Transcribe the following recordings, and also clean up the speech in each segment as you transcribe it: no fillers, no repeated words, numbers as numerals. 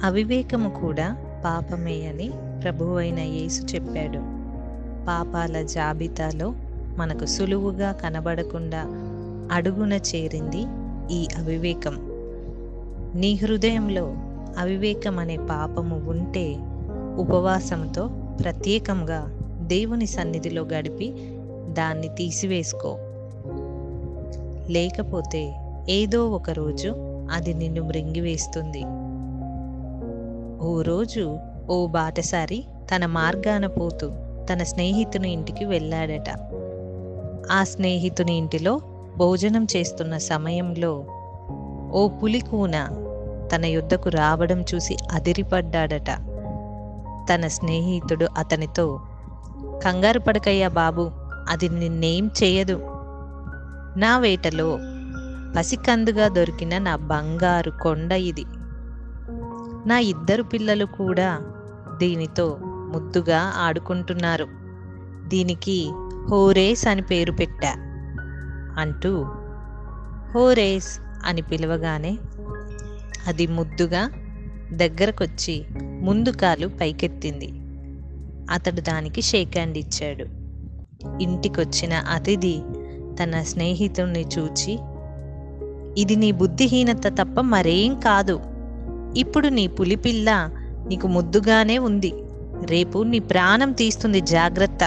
అవివేకము కూడా పాపమే అని ప్రభువైన యేసు చెప్పాడు. పాపాల జాబితాలో మనకు సులువుగా కనబడకుండా అడుగున చేరింది ఈ అవివేకం. నీ హృదయంలో అవివేకం అనే పాపము ఉంటే ఉపవాసంతో ప్రత్యేకంగా దేవుని సన్నిధిలో గడిపి దాన్ని తీసివేసుకో. లేకపోతే ఏదో ఒక రోజు అది నిన్ను మృంగివేస్తుంది. ఓ రోజు ఓ బాటసారి తన మార్గాన పోతూ తన స్నేహితుని ఇంటికి వెళ్ళాడట. ఆ స్నేహితుని ఇంటిలో భోజనం చేస్తున్న సమయంలో ఓ పులికూన తన యొద్దకు రావడం చూసి అదిరిపడ్డాడట. తన స్నేహితుడు అతనితో, కంగారు పడకయ్యా బాబు, అది నిన్నేం చేయదు. నా వేటలో పసికందుగా దొరికిన నా బంగారు కొండ ఇది. నా 2 పిల్లలు కూడా దీనితో ముద్దుగా ఆడుకుంటున్నారు. దీనికి హోరేస్ అని పేరు పెట్టా అంటూ హోరేస్ అని పిలవగానే అది ముద్దుగా దగ్గరకొచ్చి ముందు కాలు పైకెత్తింది. అతడు దానికి షేక్ హ్యాండ్ ఇచ్చాడు. ఇంటికొచ్చిన అతిథి తన స్నేహితుణ్ణి చూచి, ఇది నీ బుద్ధిహీనత తప్ప మరేం కాదు. ఇప్పుడు నీ పులిపిల్ల నీకు ముద్దుగానే ఉంది, రేపు నీ ప్రాణం తీస్తుంది, జాగ్రత్త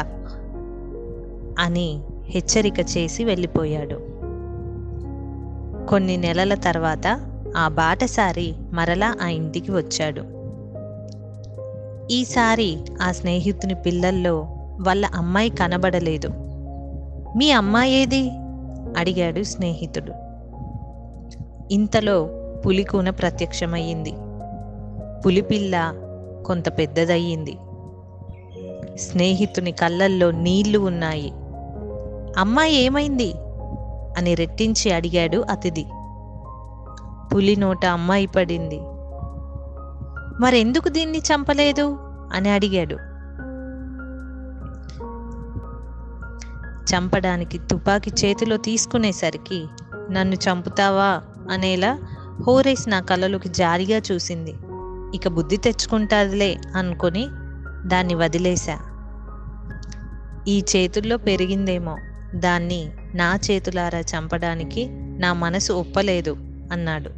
అని హెచ్చరిక చేసి వెళ్ళిపోయాడు. కొన్ని నెలల తర్వాత ఆ బాటసారి మరలా ఆ ఇంటికి వచ్చాడు. ఈసారి ఆ స్నేహితుని పిల్లల్లో వాళ్ళ అమ్మాయి కనబడలేదు. మీ అమ్మాయి ఏది? అడిగాడు స్నేహితుడు. ఇంతలో పులికూన ప్రత్యక్షమయ్యింది. పులిపిల్ల కొంత పెద్దదయ్యింది. స్నేహితుని కళ్ళల్లో నీళ్లు ఉన్నాయి. అమ్మాయి ఏమైంది అని రెట్టించి అడిగాడు అతిథి. పులి నోట అమ్మాయి పడింది. మరెందుకు దీన్ని చంపలేదు అని అడిగాడు. చంపడానికి తుపాకీ చేతిలో తీసుకునేసరికి నన్ను చంపుతావా అనేలా హోరేస్ నా కళ్ళలోకి జారిగా చూసింది. ఇక బుద్ధి తెచ్చుకుంటాదిలే అనుకొని దాన్ని వదిలేశా. ఈ చేతుల్లో పెరిగిందేమో, దాన్ని నా చేతులారా చంపడానికి నా మనసు ఒప్పలేదు అన్నాడు.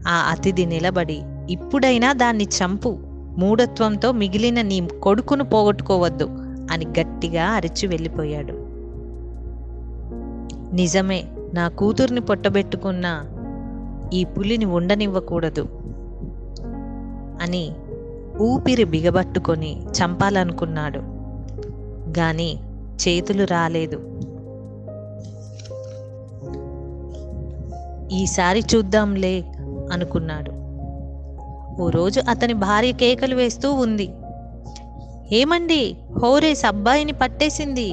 ఆ అతిథి నిలబడి, ఇప్పుడైనా దాన్ని చంపు, మూఢత్వంతో మిగిలిన నీ కొడుకును పోగొట్టుకోవద్దు అని గట్టిగా అరిచి వెళ్ళిపోయాడు. నిజమే, నా కూతుర్ని పొట్టబెట్టుకున్న ఈ పులిని ఉండనివ్వకూడదు అని ఊపిరి బిగబట్టుకొని చంపాలనుకున్నాడు. గాని చేతులు రాలేదు. ఈసారి చూద్దాంలే అనుకున్నాడు. ఓ రోజు అతని భార్య కేకలు వేస్తూ ఉంది. ఏమండి, హోరేస్ అబ్బాయిని పట్టేసింది.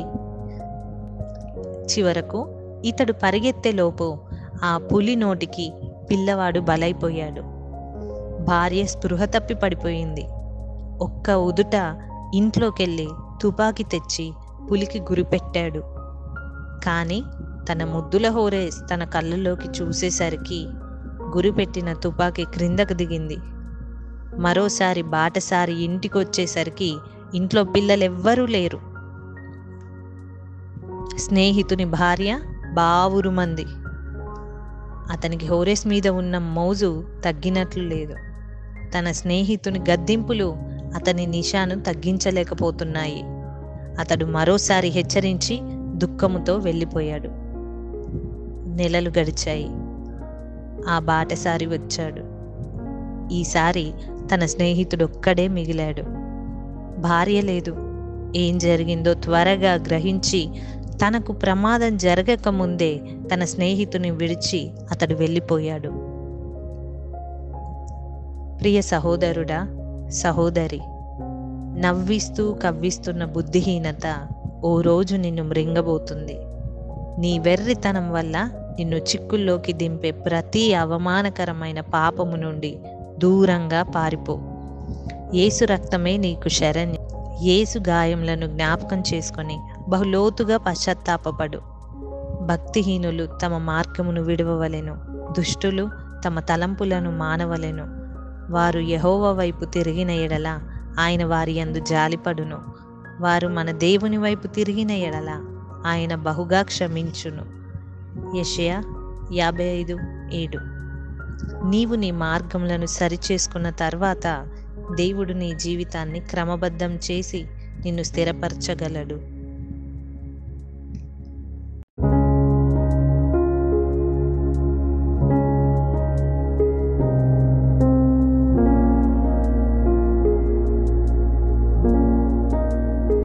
చివరకు ఇతడు పరిగెత్తేలోపు ఆ పులి నోటికి పిల్లవాడు బలైపోయాడు. భార్య స్పృహ తప్పి పడిపోయింది. ఒక్క ఉదుట ఇంట్లోకెళ్ళి తుపాకీ తెచ్చి పులికి గురిపెట్టాడు. కానీ తన ముద్దుల హోరేస్ తన కళ్ళలోకి చూసేసరికి గురిపెట్టిన తుపాకీ క్రిందకు దిగింది. మరోసారి బాటసారి ఇంటికొచ్చేసరికి ఇంట్లో పిల్లలెవ్వరూ లేరు. స్నేహితుని భార్య బావురుమంది. అతనికి హోరేస్ మీద ఉన్న మోజు తగ్గినట్లు లేదు. తన స్నేహితుని గద్దింపులు అతని నిషాను తగ్గించలేకపోతున్నాయి. అతడు మరోసారి హెచ్చరించి దుఃఖముతో వెళ్ళిపోయాడు. నెలలు గడిచాయి. ఆ బాటసారి వచ్చాడు. ఈసారి తన స్నేహితుడొక్కడే మిగిలాడు. భార్య లేదు. ఏం జరిగిందో త్వరగా గ్రహించి తనకు ప్రమాదం జరగక ముందే తన స్నేహితుని విడిచి అతడు వెళ్ళిపోయాడు. ప్రియ సహోదరుడా, సహోదరి, నవ్విస్తూ కవ్విస్తున్న బుద్ధిహీనత ఓ రోజు నిన్ను మృంగబోతుంది. నీ వెర్రితనం వల్ల నిన్ను చిక్కుల్లోకి దింపే ప్రతి అవమానకరమైన పాపము నుండి దూరంగా పారిపో. యేసు రక్తమే నీకు శరణ్యం. యేసు గాయములను జ్ఞాపకం చేసుకొని బహులోతుగా పశ్చాత్తాపపడు. భక్తిహీనులు తమ మార్గమును విడవవలెను, దుష్టులు తమ తలంపులను మానవలెను. వారు యెహోవా వైపు తిరిగిన ఎడల ఆయన వారి యందు జాలిపడును. వారు మన దేవుని వైపు తిరిగిన ఎడల ఆయన బహుగా క్షమించును. యెషయా 55:7. నీవు నీ మార్గములను సరిచేసుకున్న తర్వాత దేవుడు నీ జీవితాన్ని క్రమబద్ధం చేసి నిన్ను స్థిరపరచగలడు.